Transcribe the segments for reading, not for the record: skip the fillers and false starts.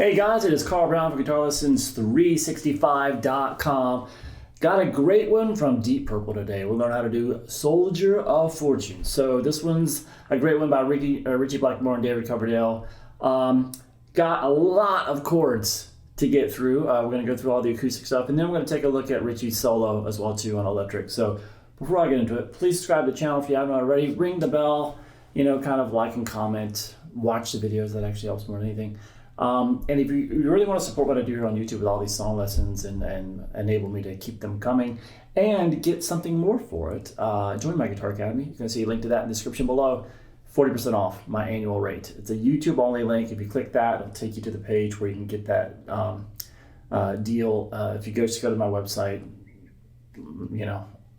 Hey guys, it is Carl Brown for GuitarLessons365.com. Got a great one from Deep Purple today. We'll learn how to do Soldier of Fortune. So this one's a great one by Ritchie Blackmore and David Coverdale. Got a lot of chords to get through. We're going to go through all the acoustic stuff, and then we're going to take a look at Ritchie's solo as well too on electric. So before I get into it, please subscribe to the channel if you haven't already. Ring the bell, kind of like and comment. Watch the videos. That actually helps more than anything. And if you really want to support what I do here on YouTube with all these song lessons and enable me to keep them coming and get something more for it, join my Guitar Academy. You can see a link to that in the description below. 40% off my annual rate. It's a YouTube only link. If you click that, it'll take you to the page where you can get that deal. If you just go to my website,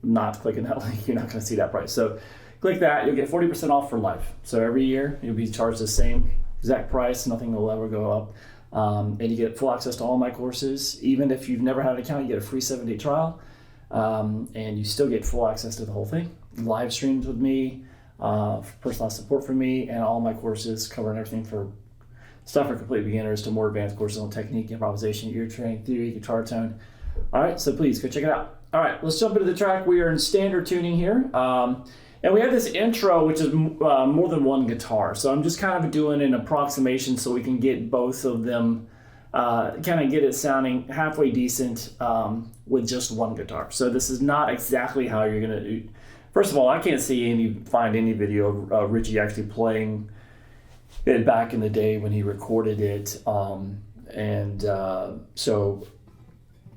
not clicking that link, you're not going to see that price. So click that, you'll get 40% off for life. So every year you'll be charged the same exact price, nothing will ever go up. And you get full access to all my courses. Even if you've never had an account, you get a free 7-day trial. And you still get full access to the whole thing. Live streams with me, personalized support from me, and all my courses covering everything for stuff for complete beginners to more advanced courses on technique, improvisation, ear training, theory, guitar tone. All right, so please go check it out. All right, let's jump into the track. We are in standard tuning here. And we have this intro, which is more than one guitar. So I'm just kind of doing an approximation so we can get both of them, kind of get it sounding halfway decent with just one guitar. So this is not exactly how you're gonna do. First of all, I can't find any video of Ritchie actually playing it back in the day when he recorded it. So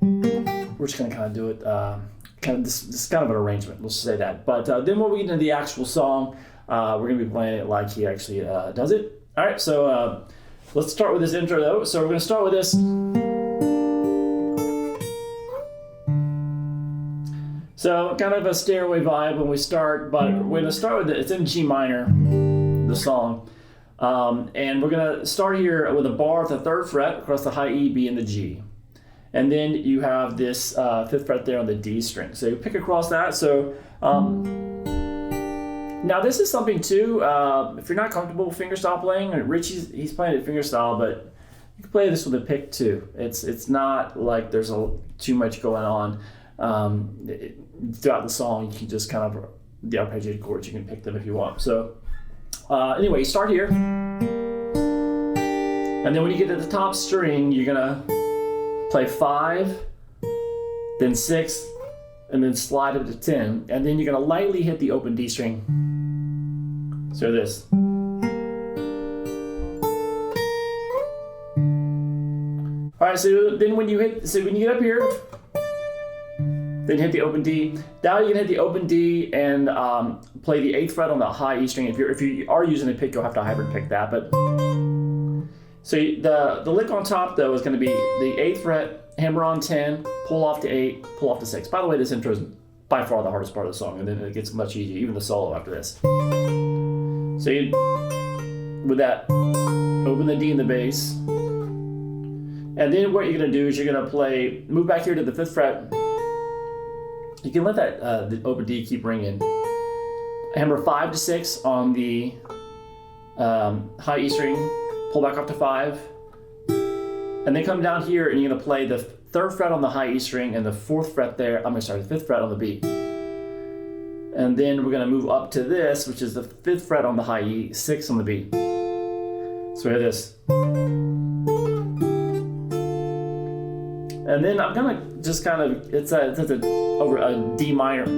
we're just gonna kind of do it. This is kind of an arrangement, let's say that. But then when we get into the actual song, we're going to be playing it like he actually does it. All right, so let's start with this intro though. So we're going to start with this. So kind of a stairway vibe when we start, but we're going to start with it. It's in G minor, the song. And we're going to start here with a bar at the 3rd fret across the high E, B, and the G. And then you have this 5th fret there on the D string. So you pick across that. So now this is something too, if you're not comfortable with fingerstyle playing, he's playing it fingerstyle, but you can play this with a pick too. It's not like there's too much going on. Throughout the song, you can just kind of, the arpeggiated chords, you can pick them if you want. So anyway, you start here. And then when you get to the top string, you're gonna play 5, then 6, and then slide it to 10, and then you're gonna lightly hit the open D string. So this. All right, so then when you get up here, then hit the open D. Now you can hit the open D and play the 8th fret on the high E string. If you are using a pick, you'll have to hybrid pick that, but. So the lick on top though is going to be the 8th fret, hammer on 10, pull off to 8, pull off to 6. By the way, this intro is by far the hardest part of the song, and then it gets much easier, even the solo after this. So with that, open the D in the bass. And then what you're going to do is you're going to move back here to the 5th fret. You can let that the open D keep ringing. Hammer 5 to 6 on the high E string. Pull back up to 5, and then come down here and you're going to play the 3rd fret on the high E string and the 4th fret there, the 5th fret on the B. And then we're going to move up to this, which is the 5th fret on the high E, 6 on the B. So we have this. And then I'm going to just kind of, over a D minor.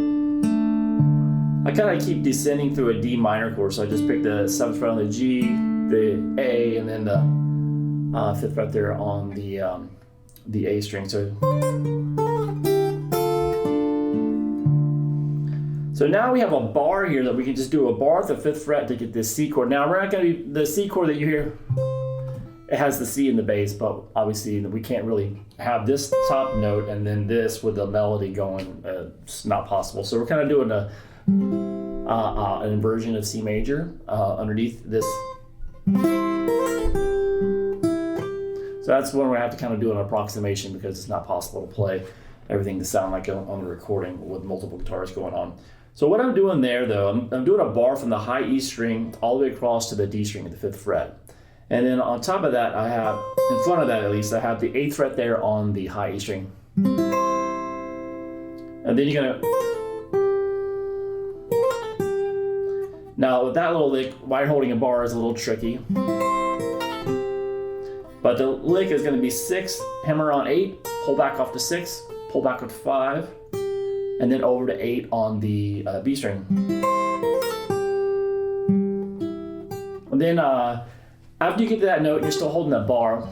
I kind of keep descending through a D minor chord, so I just pick the 7th fret on the G, the A, and then the 5th fret there on the A string. So now we have a bar here that we can just do a bar at the 5th fret to get this C chord. Now we're not going to the C chord that you hear. It has the C in the bass, but obviously we can't really have this top note and then this with the melody going. It's not possible. So we're kind of doing an inversion of C major underneath this. So that's when we have to kind of do an approximation because it's not possible to play everything to sound like on the recording with multiple guitars going on. So what I'm doing there though, I'm doing a bar from the high E string all the way across to the D string at the 5th fret. And then on top of that, I have, in front of that at least, I have the 8th fret there on the high E string. And then you're gonna, now with that little lick, while you're holding a bar is a little tricky. But the lick is gonna be 6, hammer on 8, pull back off to 6, pull back up to 5, and then over to 8 on the B string. And then after you get to that note, you're still holding that bar.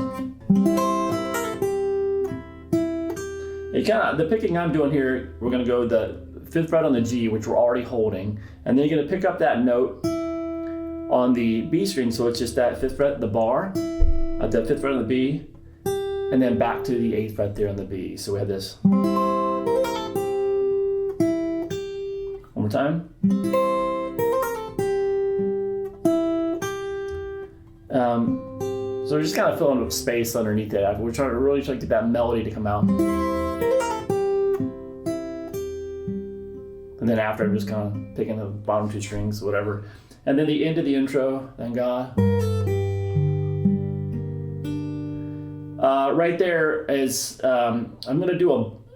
The picking I'm doing here, we're gonna go the 5th fret on the G, which we're already holding, and then you're gonna pick up that note on the B string, so it's just that 5th fret, the bar, at the 5th fret on the B, and then back to the 8th fret there on the B. So we have this. One more time. So we're just kind of filling up space underneath that. We're trying to really try to get that melody to come out. And then after, I'm just kind of picking the bottom 2 strings, whatever. And then the end of the intro, thank God. Right there is, I'm gonna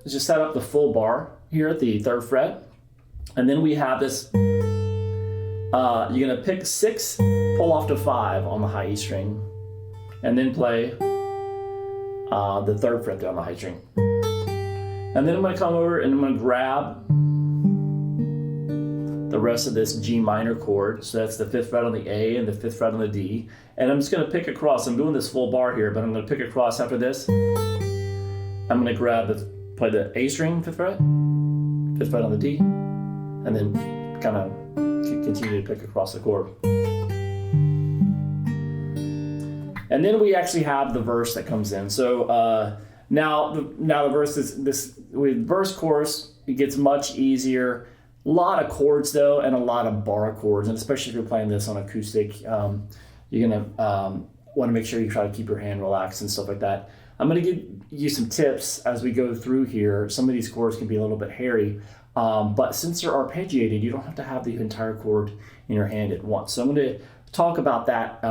just set up the full bar here at the 3rd fret. And then we have this, you're gonna pick 6, pull off to 5 on the high E string, and then play the 3rd fret there on the high string. And then I'm gonna come over and I'm gonna grab the rest of this G minor chord. So that's the 5th fret on the A and the 5th fret on the D. And I'm just gonna pick across, I'm doing this full bar here, but I'm gonna pick across after this. I'm gonna play the A string, 5th fret, 5th fret on the D, and then kind of continue to pick across the chord. And then we actually have the verse that comes in. So now the verse is this, with verse chorus, it gets much easier. A lot of chords though, and a lot of bar chords, and especially if you're playing this on acoustic, you're gonna want to make sure you try to keep your hand relaxed and stuff like that. I'm gonna give you some tips as we go through here. Some of these chords can be a little bit hairy, but since they're arpeggiated, you don't have to have the entire chord in your hand at once. So I'm gonna talk about that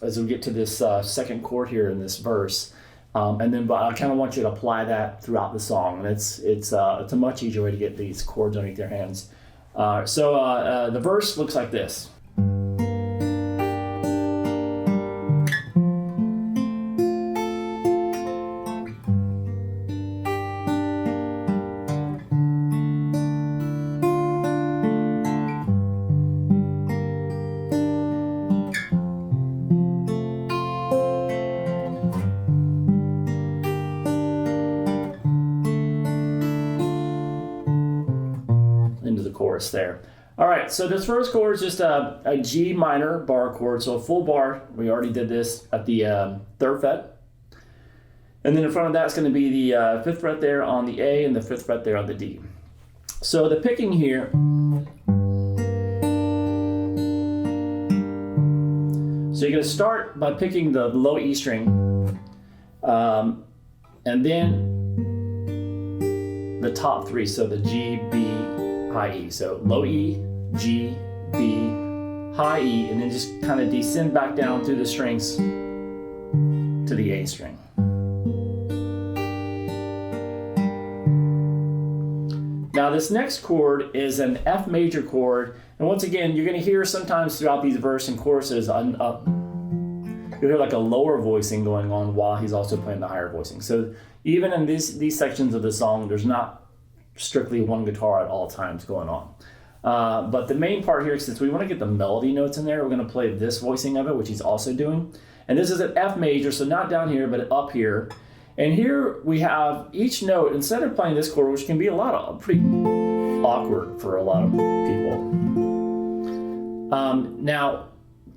as we get to this 2nd chord here in this verse. And then I kind of want you to apply that throughout the song. And it's a much easier way to get these chords underneath your hands. So the verse looks like this. Chorus there. All right, so this first chord is just a G minor bar chord, so a full bar. We already did this at the 3rd fret. And then in front of that is going to be the 5th fret there on the A and the 5th fret there on the D. So the picking here, so you're going to start by picking the low E string, and then the top 3, so the G, B, high E. So low E, G, B, high E, and then just kind of descend back down through the strings to the A string. Now this next chord is an F major chord, and once again, you're going to hear sometimes throughout these verse and choruses, you'll hear like a lower voicing going on while he's also playing the higher voicing. So even in these sections of the song, there's not strictly one guitar at all times going on. But the main part here, since we want to get the melody notes in there, we're going to play this voicing of it, which he's also doing. And this is an F major, so not down here, but up here. And here we have each note, instead of playing this chord, which can be pretty awkward for a lot of people. Now,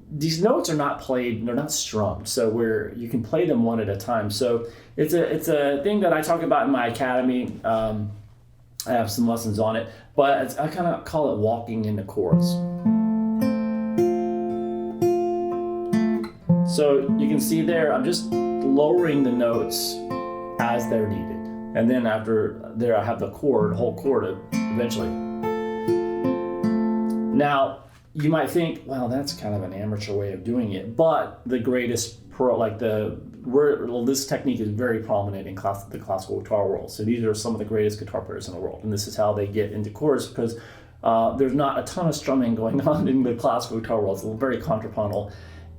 these notes are not played, they're not strummed, so you can play them one at a time. So it's a thing that I talk about in my academy. I have some lessons on it, but I kind of call it walking into chords. So you can see there, I'm just lowering the notes as they're needed. And then after there, I have the whole chord eventually. Now, you might think, well, that's kind of an amateur way of doing it, but the greatest pro, like this technique is very prominent in the classical guitar world. So these are some of the greatest guitar players in the world, and this is how they get into chords, because there's not a ton of strumming going on in the classical guitar world. It's very contrapuntal,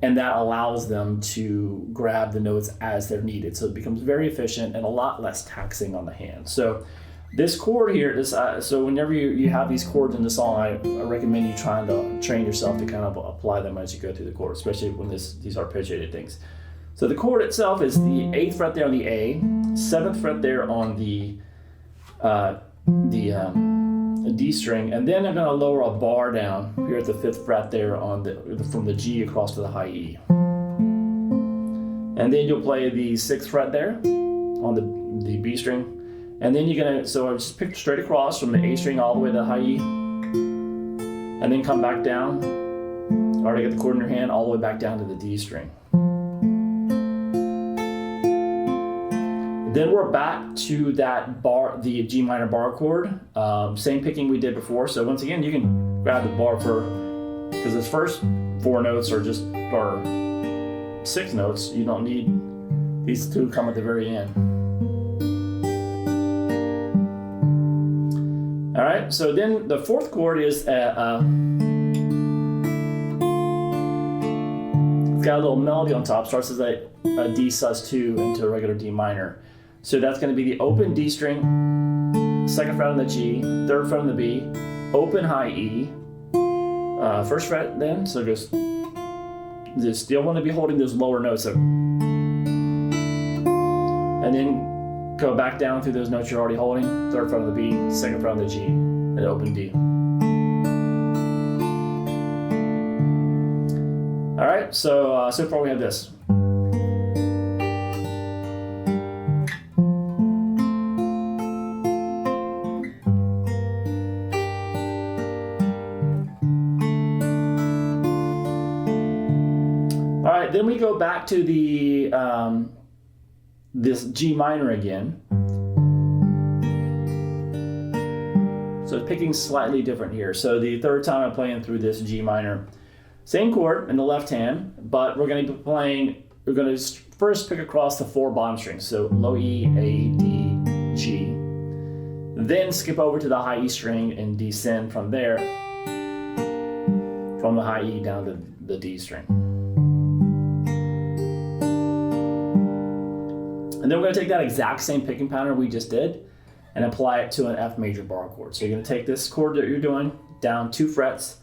and that allows them to grab the notes as they're needed. So it becomes very efficient and a lot less taxing on the hand. So this chord here, so whenever you have these chords in the song, I recommend you trying to train yourself to kind of apply them as you go through the chord, especially when these arpeggiated things. So the chord itself is the 8th fret there on the A, 7th fret there on the D string, and then I'm going to lower a bar down here at the 5th fret there on from the G across to the high E. And then you'll play the 6th fret there on the B string. And then you're gonna, so I just pick straight across from the A string all the way to the high E, and then come back down. Already got the chord in your hand, all the way back down to the D string. Then we're back to that bar, the G minor bar chord. Same picking we did before. So once again, you can grab the bar because the first 4 notes are 6 notes. You don't need these 2 come at the very end. All right, so then the 4th chord is it's got a little melody on top, starts as a D sus2 into a regular D minor. So that's going to be the open D string, 2nd fret on the G, 3rd fret on the B, open high E, 1st fret then, so just still want to be holding those lower notes, and then go back down through those notes you're already holding, 3rd fret on the B, 2nd fret on the G, and open D. All right, so far we have this. All right, then we go back to the this G minor again. So it's picking slightly different here. So the 3rd time I'm playing through this G minor, same chord in the left hand, but we're going to be playing, we're going to first pick across the 4 bottom strings. So low E, A, D, G. Then skip over to the high E string and descend from there, from the high E down to the D string. And then we're going to take that exact same picking pattern we just did and apply it to an F major bar chord. So you're going to take this chord that you're doing down 2 frets,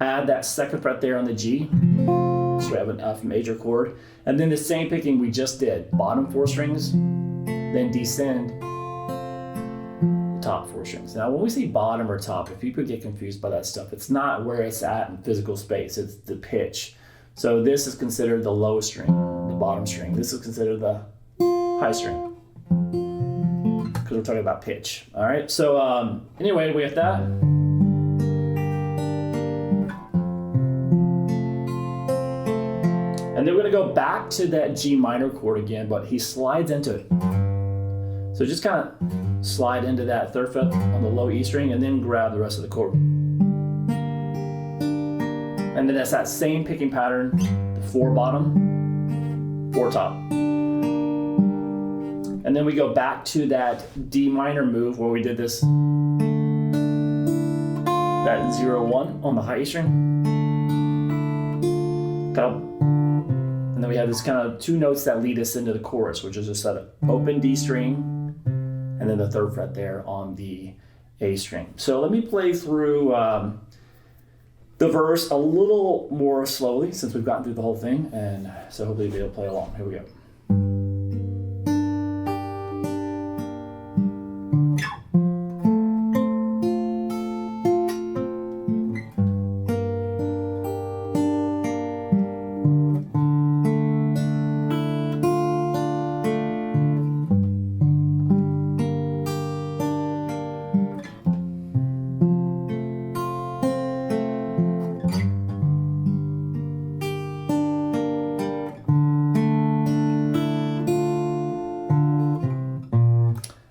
add that 2nd fret there on the G, so we have an F major chord, and then the same picking we just did, bottom 4 strings, then descend the top 4 strings. Now when we say bottom or top, if people get confused by that stuff, it's not where it's at in physical space, it's the pitch. So this is considered the low string, the bottom string. This is considered the high string, because we're talking about pitch. All right, so anyway, we have that. And then we're going to go back to that G minor chord again, but he slides into it. So just kind of slide into that 3rd fret on the low E string and then grab the rest of the chord. And then that's that same picking pattern, the 4 bottom, 4 top. And then we go back to that D minor move where we did this, that 0-1 on the high E string. And then we have this kind of 2 notes that lead us into the chorus, which is just that open D string and then the 3rd fret there on the A string. So let me play through the verse a little more slowly since we've gotten through the whole thing, and so hopefully you'll be able to play along. Here we go.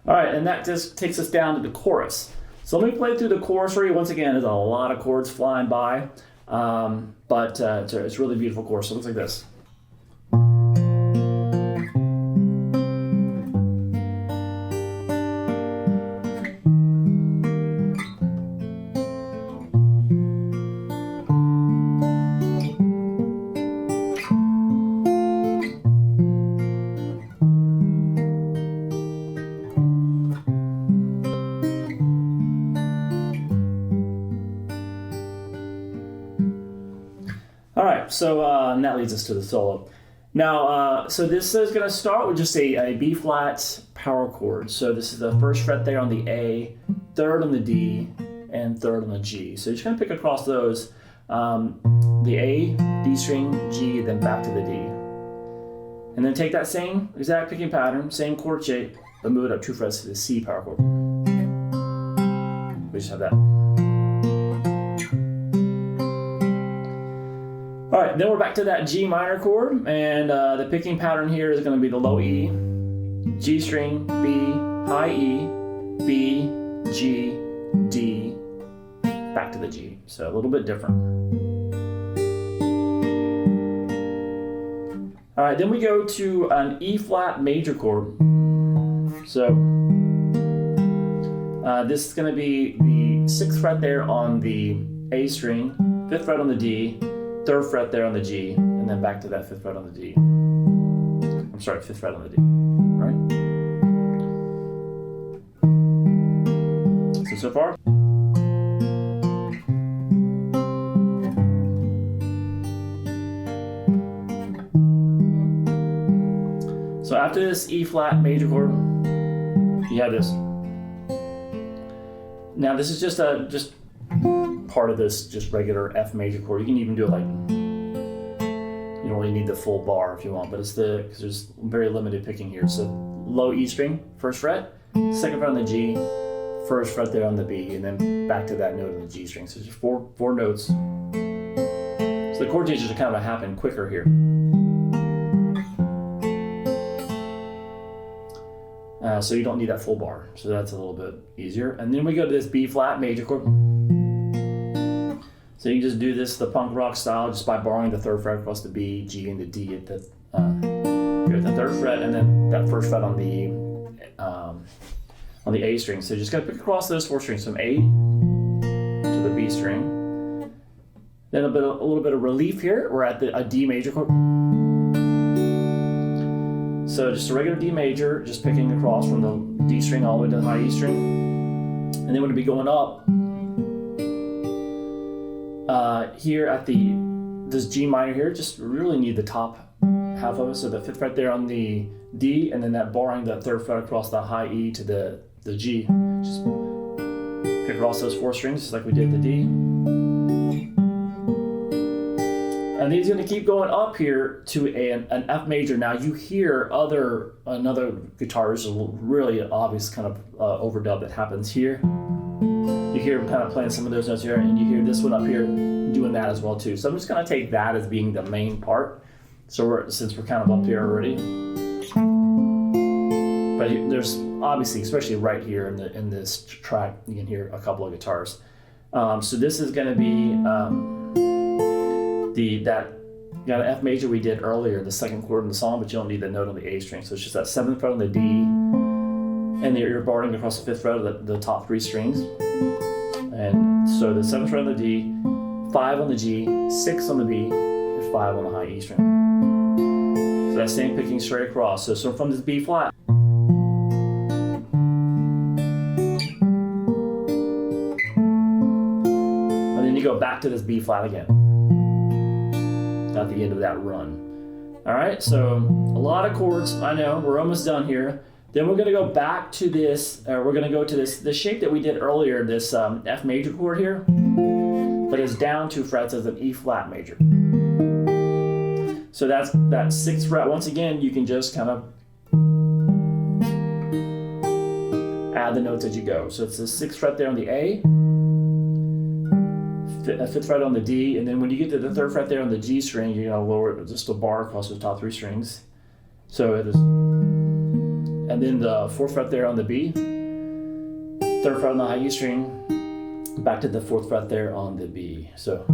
All right, and that just takes us down to the chorus. So let me play through the chorus for you. Once again, there's a lot of chords flying by. but it's a really beautiful chord. So it looks like this. All right, so and that leads us to the solo. Now, so this is going to start with just a B flat power chord. So this is the first fret there on the A, third on the D, and third on the G. So you're just going to pick across those, the A, D string, G, then back to the D. And then take that same exact picking pattern, same chord shape, but move it up 2 frets to the C power chord. We just have that. All right, then we're back to that G minor chord, and the picking pattern here is going to be the low E, G string, B, high E, B, G, D, back to the G. So a little bit different. All right, then we go to an E flat major chord. So this is going to be the 6th fret there on the A string, 5th fret on the D, 3rd fret there on the G, and then back to that 5th fret on the D. I'm sorry, 5th fret on the D. All right? So far? So after this E flat major chord, you have this. Now this is just part of this just regular F major chord. You can even do it like, you don't really need the full bar if you want, but it's because there's very limited picking here. So low E string, 1st fret, 2nd fret on the G, 1st fret there on the B, and then back to that note on the G string. So just four notes. So the chord changes are kind of happen quicker here. So you don't need that full bar. So that's a little bit easier. And then we go to this B flat major chord. So you can just do this the punk rock style just by borrowing the 3rd fret across the B, G, and the D at the 3rd fret, and then that 1st fret on the A string. So you just gotta pick across those 4 strings from A to the B string. Then a little bit of relief here. We're at a D major chord. So just a regular D major, just picking across from the D string all the way to the high E string. And then we're gonna be going up here at this G minor here, just really need the top half of it. So the 5th fret there on the D, and then that borrowing the 3rd fret across the high E to the G. Just pick across those 4 strings just like we did the D. And he's going to keep going up here to an F major. Now you hear another guitar, there's a really obvious kind of overdub that happens here. You hear him kind of playing some of those notes here, and you hear this one up here doing that as well too. So I'm just going to take that as being the main part. So since we're kind of up here already, but there's obviously, especially right here in this track, you can hear a couple of guitars. So this is going to be that F major we did earlier, the 2nd chord in the song, but you don't need the note on the A string. So it's just that 7th fret on the D, and you're borrowing across the 5th fret of the top 3 strings. And so the 7th fret on the D, 5 on the G, 6 on the B, and 5 on the high E string. So that same picking straight across. So from this B flat. And then you go back to this B flat again at the end of that run. All right, so a lot of chords. I know, we're almost done here. Then we're going to go back to this, we're going to go to this shape that we did earlier, this F major chord here, but it's down 2 frets as an E flat major. So that's that 6th fret. Once again, you can just kind of add the notes as you go. So it's the 6th fret there on the A, 5th fret on the D, and then when you get to the 3rd fret there on the G string, you're going to lower it just a bar across the top 3 strings. So it is. And then the 4th fret there on the B, 3rd fret on the high E string, back to the 4th fret there on the B. So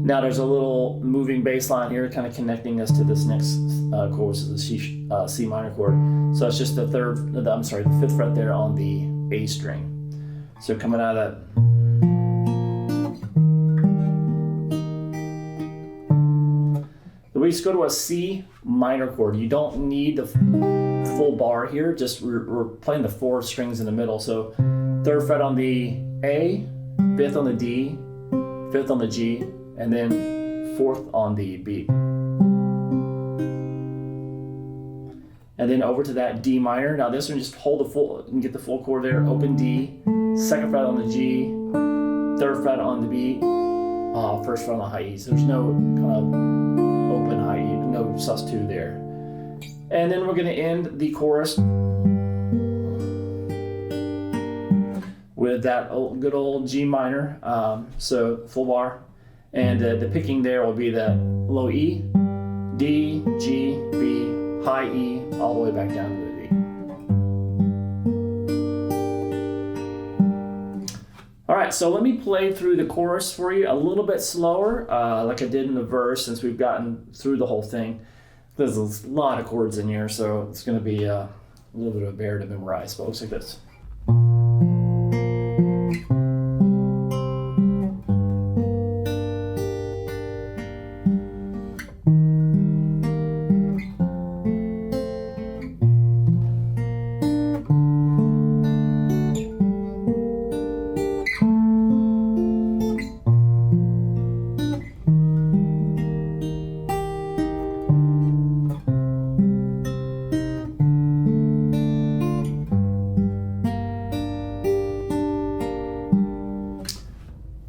Now there's a little moving bass line here kind of connecting us to this next chord, which is the C minor chord. So it's just the fifth fret there on the A string. So coming out of that. We just go to a C minor chord. You don't need the full bar here, just we're playing the 4 strings in the middle. So 3rd fret on the A, 5th on the D, 5th on the G, and then 4th on the B. And then over to that D minor. Now this one, just hold the full, you can get the full chord there, open D, 2nd fret on the G, 3rd fret on the B, 1st fret on the high E. So there's no kind of open high E, no sus2 there. And then we're going to end the chorus with that good old G minor, so full bar. And the picking there will be the low E, D, G, B, high E, all the way back down to the D. All right, so let me play through the chorus for you a little bit slower, like I did in the verse, since we've gotten through the whole thing. There's a lot of chords in here, so it's going to be a little bit of a bear to memorize, but it looks like this.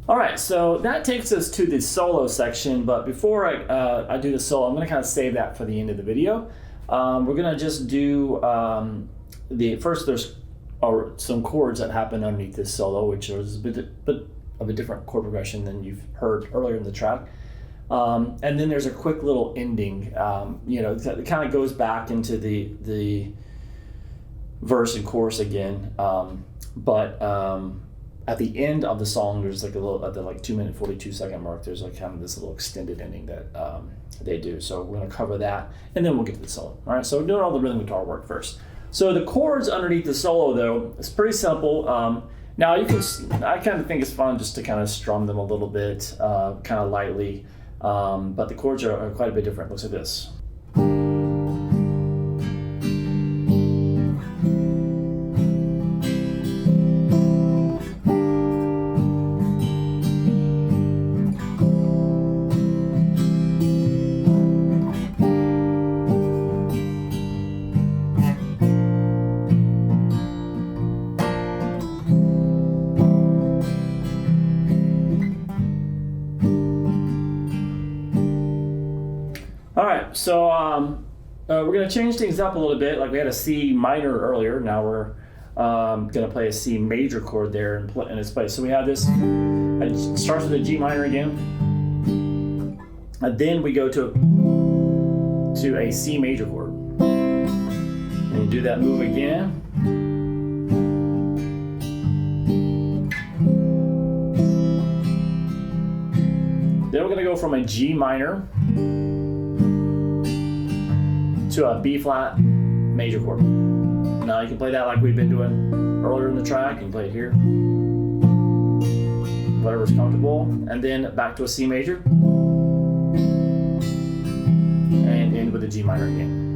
Alright, so that takes us to the solo section, but before I do the solo, I'm going to kind of save that for the end of the video. We're going to just do there's some chords that happen underneath this solo, which is a bit of a different chord progression than you've heard earlier in the track. And then there's a quick little ending, it kind of goes back into the verse and chorus again, at the end of the song, there's like a little, at the 2-minute 42-second mark, there's like kind of this little extended ending that they do. So we're going to cover that, and then we'll get to the solo. All right, so we're doing all the rhythm guitar work first. So the chords underneath the solo, though, it's pretty simple. Now I kind of think it's fun just to kind of strum them a little bit, kind of lightly, but the chords are quite a bit different. It looks like this. Alright, so we're going to change things up a little bit. Like we had a C minor earlier, now we're going to play a C major chord there in its place. So we have this, it starts with a G minor again, and then we go to a C major chord. And you do that move again. Then we're going to go from a G minor to a B flat major chord. Now you can play that like we've been doing earlier in the track. You can play it here, whatever's comfortable, and then back to a C major, and end with a G minor again.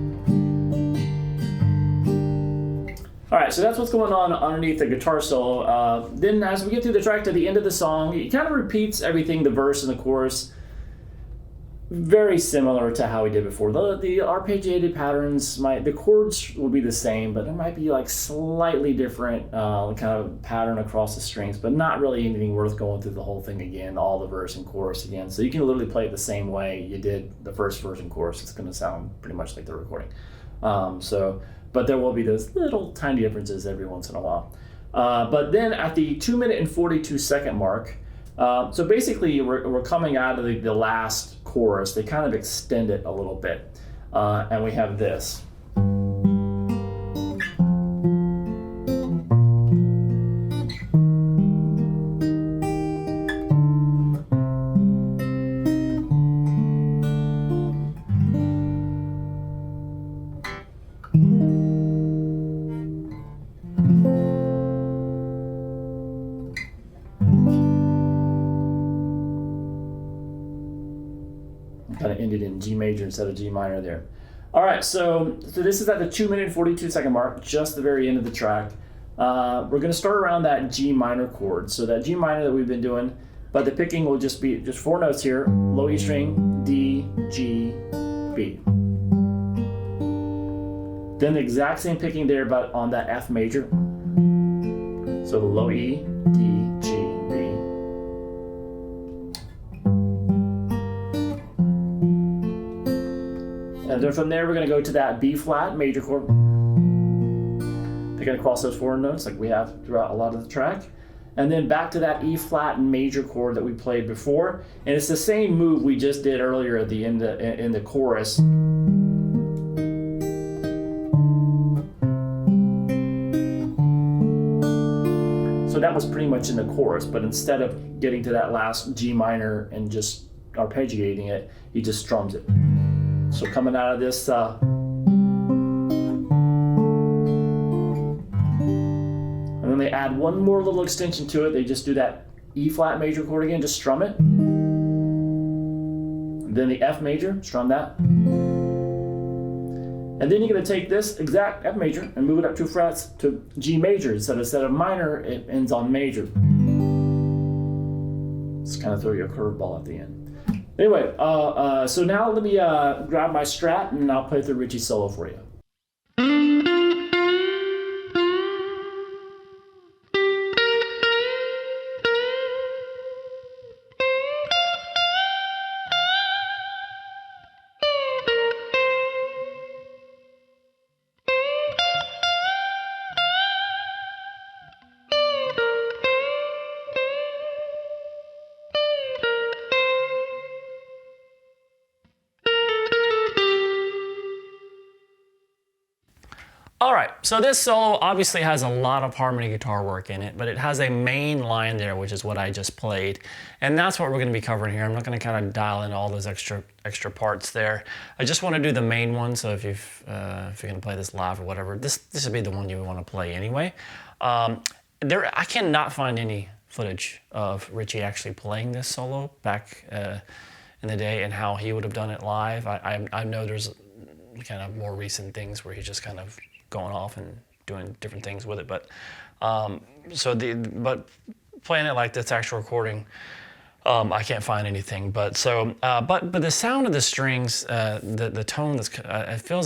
Alright, so that's what's going on underneath the guitar solo. Then as we get through the track to the end of the song, it kind of repeats everything, the verse and the chorus, very similar to how we did before. The arpeggiated patterns, the chords will be the same, but there might be like slightly different kind of pattern across the strings, but not really anything worth going through the whole thing again, all the verse and chorus again. So you can literally play it the same way you did the first verse and chorus. It's going to sound pretty much like the recording. But there will be those little tiny differences every once in a while. But then at the 2-minute and 42-second mark, so basically we're coming out of the last chorus. They kind of extend it a little bit, and we have this. kind of ended in G major instead of G minor there. All right, so this is at the 2-minute and 42-second mark, just the very end of the track. We're going to start around that G minor chord. So that G minor that we've been doing, but the picking will just be just 4 notes here: low E string, D, G, B. Then the exact same picking there, but on that F major. So the low E, D, G, B. And then from there, we're going to go to that B flat major chord. They're going to cross those 4 notes like we have throughout a lot of the track. And then back to that E flat major chord that we played before. And it's the same move we just did earlier at the end in the chorus. So that was pretty much in the chorus, but instead of getting to that last G minor and just arpeggiating it, he just strums it. So coming out of this, and then they add one more little extension to it. They just do that E flat major chord again, just strum it. Then the F major, strum that. And then you're going to take this exact F major and move it up 2 frets to G major. So instead of minor, it ends on major. Just kind of throw you a curveball at the end. Anyway, so now let me grab my Strat and I'll play through Ritchie solo for you. All right, so this solo obviously has a lot of harmony guitar work in it, but it has a main line there, which is what I just played. And that's what we're gonna be covering here. I'm not gonna kind of dial in all those extra parts there. I just wanna do the main one, so if you're gonna play this live or whatever, this would be the one you would wanna play anyway. I cannot find any footage of Ritchie actually playing this solo back in the day and how he would have done it live. I know there's kind of more recent things where he's just kind of going off and doing different things with it, but but playing it like this actual recording, I can't find anything. But the sound of the strings, the tone, I feel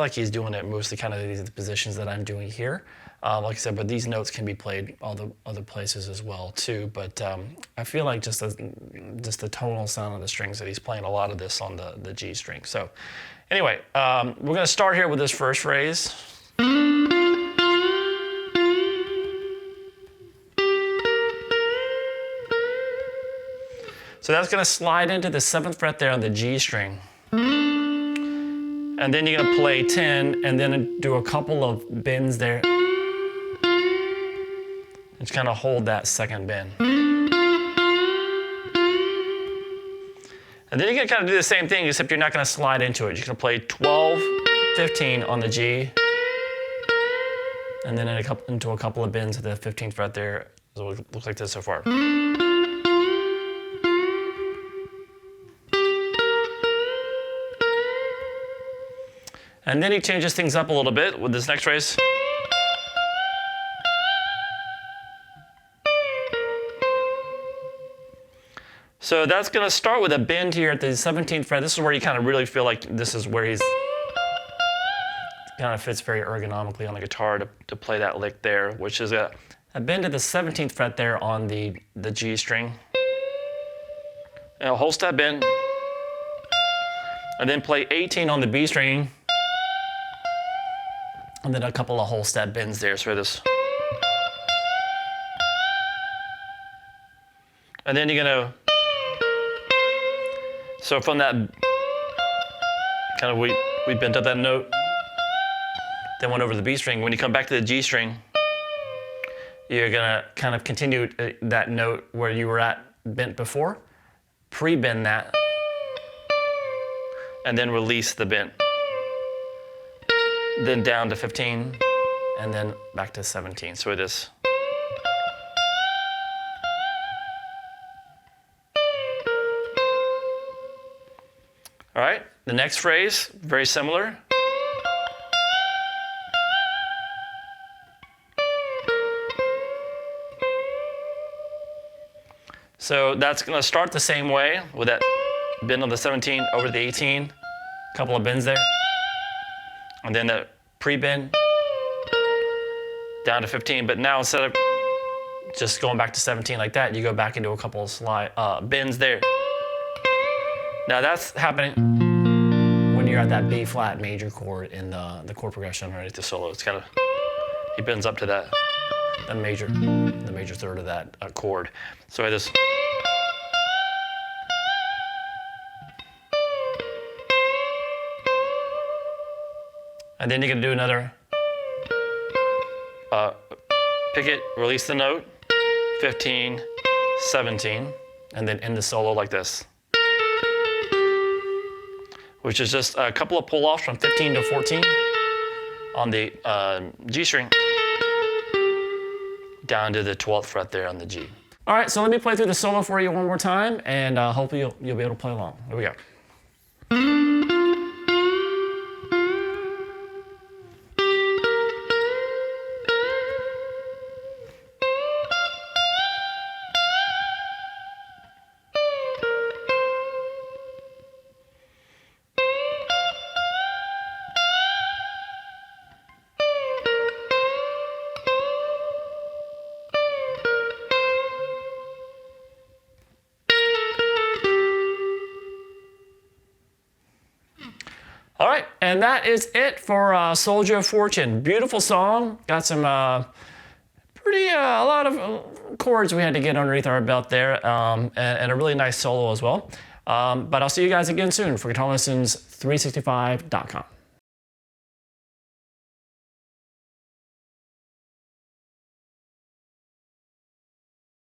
like he's doing it mostly kind of these positions that I'm doing here. Like I said, but these notes can be played all the other places as well too. But I feel like just the tonal sound of the strings that he's playing a lot of this on the G string. So anyway, we're gonna start here with this first phrase. So that's going to slide into the 7th fret there on the G string. And then you're going to play 10 and then do a couple of bends there. Just kind of hold that second bend. And then you're going to kind of do the same thing, except you're not going to slide into it. You're going to play 12, 15 on the G. And then into a couple of bends at the 15th fret there. So it looks like this so far. And then he changes things up a little bit with this next phrase. So that's going to start with a bend here at the 17th fret. This is where you kind of really feel like this is where he's kind of fits very ergonomically on the guitar to play that lick there, which is a bend at the 17th fret there on the G string. And a whole step bend. And then play 18 on the B string. And then a couple of whole step bends there, so this. And then you're gonna, so from that, kind of we bent up that note, then went over to the B string. When you come back to the G string, you're gonna kind of continue that note where you were at bent before, pre-bend that, and then release the bent. Then down to 15, and then back to 17. So it is. All right, the next phrase, very similar. So that's gonna start the same way with that bend on the 17 over the 18, couple of bends there. And then the pre-bend down to 15, but now instead of just going back to 17 like that, you go back into a couple of bends there. Now that's happening when you're at that B flat major chord in the chord progression underneath the solo. It's kind of, he bends up to that, the major third of that chord. So I just. And then you're gonna do another, pick it, release the note, 15, 17, and then end the solo like this. Which is just a couple of pull-offs from 15 to 14 on the G string, down to the 12th fret there on the G. All right, so let me play through the solo for you one more time, and hopefully you'll be able to play along. Here we go. All right, and that is it for Soldier of Fortune. Beautiful song. Got some a lot of chords we had to get underneath our belt there, and a really nice solo as well. But I'll see you guys again soon for GuitarLessons365.com.